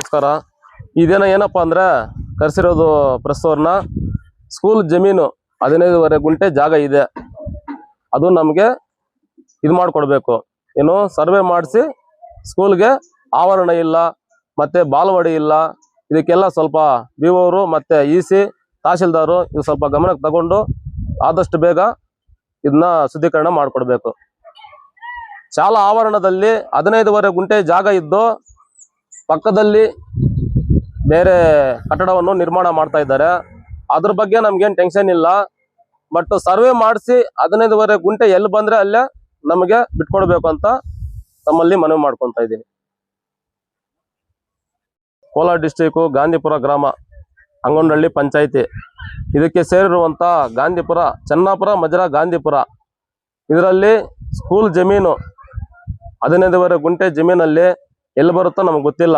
ನಮಸ್ಕಾರ. ಇದೇನ ಏನಪ್ಪಾ ಅಂದ್ರೆ ಕರ್ಸಿರೋದು ಪ್ರೆಸ್ ಅವ್ರನ್ನ ಸ್ಕೂಲ್ ಜಮೀನು 15 ಗುಂಟೆ ಜಾಗ ಇದೆ, ಅದು ನಮಗೆ ಇದು ಮಾಡಿಕೊಡ್ಬೇಕು. ಏನು ಸರ್ವೆ ಮಾಡಿಸಿ ಸ್ಕೂಲ್ಗೆ ಆವರಣ ಇಲ್ಲ ಮತ್ತೆ ಬಾಲವಾಡಿ ಇಲ್ಲ, ಇದಕ್ಕೆಲ್ಲ ಸ್ವಲ್ಪ BO ಅವರು ಮತ್ತೆ EC ತಹಶೀಲ್ದಾರು ಇದು ಸ್ವಲ್ಪ ಗಮನಕ್ಕೆ ತಗೊಂಡು ಆದಷ್ಟು ಬೇಗ ಇದನ್ನ ಶುದ್ಧೀಕರಣ ಮಾಡಿಕೊಡ್ಬೇಕು. ಶಾಲಾ ಆವರಣದಲ್ಲಿ 15 ಗುಂಟೆ ಜಾಗ ಇದ್ದು ಪಕ್ಕದಲ್ಲಿ ಬೇರೆ ಕಟ್ಟಡವನ್ನು ನಿರ್ಮಾಣ ಮಾಡ್ತಾ ಇದ್ದಾರೆ. ಅದ್ರ ಬಗ್ಗೆ ನಮ್ಗೇನು ಟೆನ್ಷನ್ ಇಲ್ಲ. ಬಟ್ ಸರ್ವೆ ಮಾಡಿಸಿ 15 ಗುಂಟೆ ಎಲ್ಲಿ ಬಂದ್ರೆ ಅಲ್ಲೇ ನಮಗೆ ಬಿಟ್ಕೊಡ್ಬೇಕು ಅಂತ ತಮ್ಮಲ್ಲಿ ಮನವಿ ಮಾಡ್ಕೊತಾ ಇದ್ದೀನಿ. ಕೋಲಾರ ಡಿಸ್ಟ್ರಿಕ್ಕು ಗಾಂಧಿಪುರ ಗ್ರಾಮ ಅಂಗನಹಳ್ಳಿ ಪಂಚಾಯಿತಿ ಇದಕ್ಕೆ ಸೇರಿರುವಂಥ ಗಾಂಧಿಪುರ ಚೆನ್ನಾಪುರ ಮಜರಾ ಗಾಂಧಿಪುರ ಇದರಲ್ಲಿ ಸ್ಕೂಲ್ ಜಮೀನು 15 ಗುಂಟೆ ಜಮೀನಲ್ಲಿ ಎಲ್ಲಿ ಬರುತ್ತೋ ನಮಗೆ ಗೊತ್ತಿಲ್ಲ.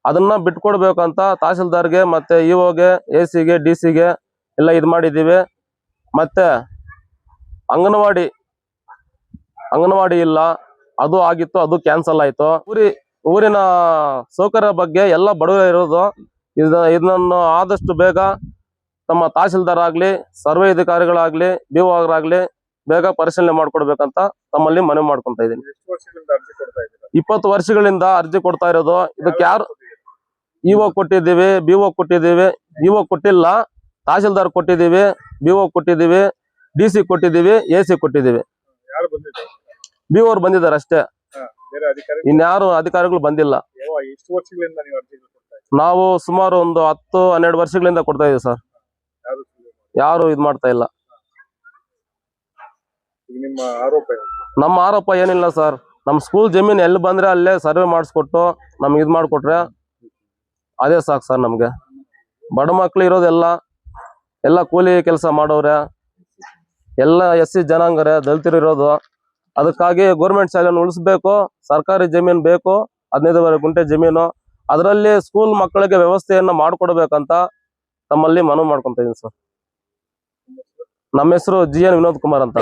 ಅದನ್ನ ಬಿಟ್ಕೊಡ್ಬೇಕಂತ ತಹಶೀಲ್ದಾರ್ಗೆ ಮತ್ತೆ EOಗೆ AC ಗೆ DC ಗೆ ಎಲ್ಲ ಇದು ಮಾಡಿದ್ದೀವಿ. ಮತ್ತೆ ಅಂಗನವಾಡಿ ಇಲ್ಲ, ಅದು ಆಗಿತ್ತು, ಅದು ಕ್ಯಾನ್ಸಲ್ ಆಯಿತು. ಊರಿನ ಸೌಕರ್ಯ ಬಗ್ಗೆ ಎಲ್ಲ ಬಡವರೇ ಇರೋದು. ಇದನ್ನು ಆದಷ್ಟು ಬೇಗ ತಮ್ಮ ತಹಶೀಲ್ದಾರ್ ಆಗಲಿ ಸರ್ವೆ ಅಧಿಕಾರಿಗಳಾಗಲಿ BO ಆಗಲಿ ಬೇಗ ಪರಿಶೀಲನೆ ಮಾಡಿಕೊಡ್ಬೇಕಂತ ತಮ್ಮಲ್ಲಿ ಮನವಿ ಮಾಡ್ಕೊತಾ ಇದ್ದೀನಿ. 20 ವರ್ಷಗಳಿಂದ ಅರ್ಜಿ ಕೊಡ್ತಾ ಇರೋದು. ಇದಕ್ಕೆ ಯಾರು EO ಕೊಟ್ಟಿದ್ದೀವಿ, BO ಕೊಟ್ಟಿದ್ದೀವಿ, EO ಕೊಟ್ಟಿಲ್ಲ, ತಹಶೀಲ್ದಾರ್ ಕೊಟ್ಟಿದ್ದೀವಿ, BO ಕೊಟ್ಟಿದ್ದೀವಿ, DC ಕೊಟ್ಟಿದ್ದೀವಿ, AC ಕೊಟ್ಟಿದ್ದೀವಿ. BO ಅವ್ರು ಬಂದಿದ್ದಾರೆ ಅಷ್ಟೇ, ಇನ್ಯಾರು ಅಧಿಕಾರಿಗಳು ಬಂದಿಲ್ಲ. ನಾವು ಸುಮಾರು ಒಂದು 10-12 ವರ್ಷಗಳಿಂದ ಕೊಡ್ತಾ ಇದೀವಿ ಸರ್, ಯಾರು ಇದು ಮಾಡ್ತಾ ಇಲ್ಲ. ನಮ್ಮ ಆರೋಪ ಏನಿಲ್ಲ ಸರ್, ನಮ್ಮ ಸ್ಕೂಲ್ ಜಮೀನು ಎಲ್ಲಿ ಬಂದ್ರೆ ಅಲ್ಲೇ ಸರ್ವೆ ಮಾಡಿಸ್ಕೊಟ್ಟು ನಮ್ಗೆ ಇದು ಮಾಡಿಕೊಟ್ರೆ ಅದೇ ಸಾಕು ಸರ್. ನಮಗೆ ಬಡ ಮಕ್ಳು ಇರೋದೆಲ್ಲ ಎಲ್ಲ ಕೂಲಿ ಕೆಲಸ ಮಾಡೋರೆ, ಎಲ್ಲ SC ಜನಾಂಗರೇ, ದಲಿತರು ಇರೋದು. ಅದಕ್ಕಾಗಿ ಗೌರ್ಮೆಂಟ್ ಶಾಲೆಯನ್ನು ಉಳಿಸ್ಬೇಕು, ಸರ್ಕಾರಿ ಜಮೀನು ಬೇಕು, 15 ಗುಂಟೆ ಜಮೀನು, ಅದರಲ್ಲಿ ಸ್ಕೂಲ್ ಮಕ್ಕಳಿಗೆ ವ್ಯವಸ್ಥೆಯನ್ನು ಮಾಡಿಕೊಡ್ಬೇಕಂತ ತಮ್ಮಲ್ಲಿ ಮನವಿ ಮಾಡ್ಕೊತಾ ಇದ್ದೀನಿ ಸರ್. ನಮ್ಮ ಹೆಸರು GN ವಿನೋದ್ ಕುಮಾರ್ ಅಂತ.